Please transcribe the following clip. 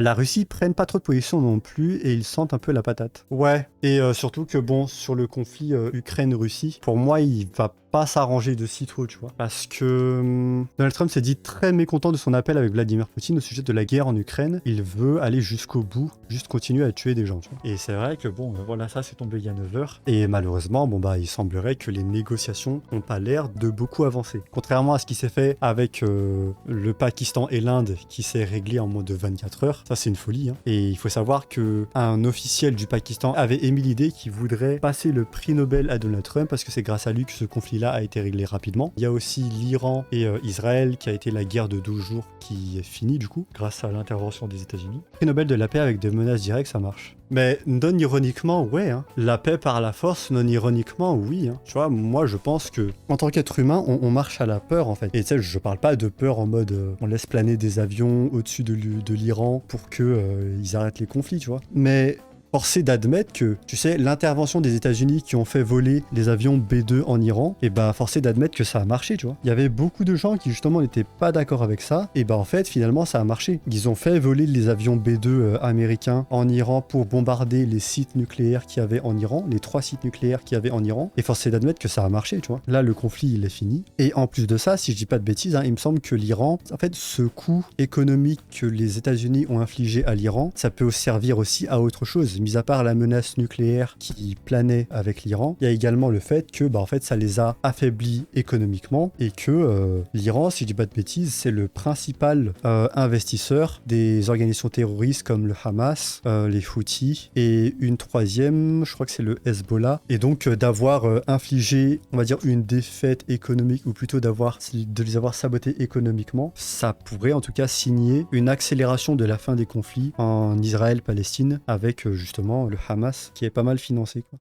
la Russie prenne pas trop de position non plus et ils sentent un peu la patate. Ouais, et surtout que bon, sur le conflit Ukraine-Russie, pour moi, il va pas s'arranger de sitôt, tu vois. Parce que Donald Trump s'est dit très mécontent de son appel avec Vladimir Poutine au sujet de la guerre en Ukraine. Il veut aller jusqu'au bout, juste continuer à tuer des gens, tu vois. Et c'est vrai que bon, voilà, ça c'est tombé il y a 9 heures. Et malheureusement, bon bah, il semblerait que les négociations n'ont pas l'air de beaucoup avancer. Contrairement à ce qui s'est fait avec le Pakistan et l'Inde, qui s'est réglé en moins de 24 heures. Ça c'est une folie, hein. Et il faut savoir que un officiel du Pakistan avait émis l'idée qu'il voudrait passer le prix Nobel à Donald Trump parce que c'est grâce à lui que ce conflit a été réglé rapidement. Il y a aussi l'Iran et Israël qui a été la guerre de 12 jours qui est finie du coup grâce à l'intervention des États-Unis. Prix Nobel de la paix avec des menaces directes, ça marche. Mais non ironiquement, ouais, hein. La paix par la force, non ironiquement, oui. Hein. Tu vois, moi je pense que en tant qu'être humain, on marche à la peur en fait. Et tu sais, je parle pas de peur en mode on laisse planer des avions au-dessus de l'Iran pour que ils arrêtent les conflits, tu vois. Mais forcé d'admettre que, tu sais, l'intervention des États-Unis qui ont fait voler les avions B-2 en Iran, et bah forcé d'admettre que ça a marché, tu vois. Il y avait beaucoup de gens qui justement n'étaient pas d'accord avec ça, et bah en fait finalement ça a marché. Ils ont fait voler les avions B-2 américains en Iran pour bombarder les sites nucléaires qu'il y avait en Iran, les 3 sites nucléaires qu'il y avait en Iran, et forcé d'admettre que ça a marché, tu vois. Là le conflit il est fini. Et en plus de ça, si je dis pas de bêtises, hein, il me semble que l'Iran, en fait ce coût économique que les États-Unis ont infligé à l'Iran, ça peut servir aussi à autre chose. Mis à part la menace nucléaire qui planait avec l'Iran, il y a également le fait que bah, en fait, ça les a affaiblis économiquement et que l'Iran, si je dis pas de bêtises, c'est le principal investisseur des organisations terroristes comme le Hamas, les Houthis et une troisième, je crois que c'est le Hezbollah. Et donc d'avoir infligé, on va dire, une défaite économique ou plutôt de les avoir sabotés économiquement, ça pourrait en tout cas signer une accélération de la fin des conflits en Israël-Palestine avec justement le Hamas qui est pas mal financé, quoi.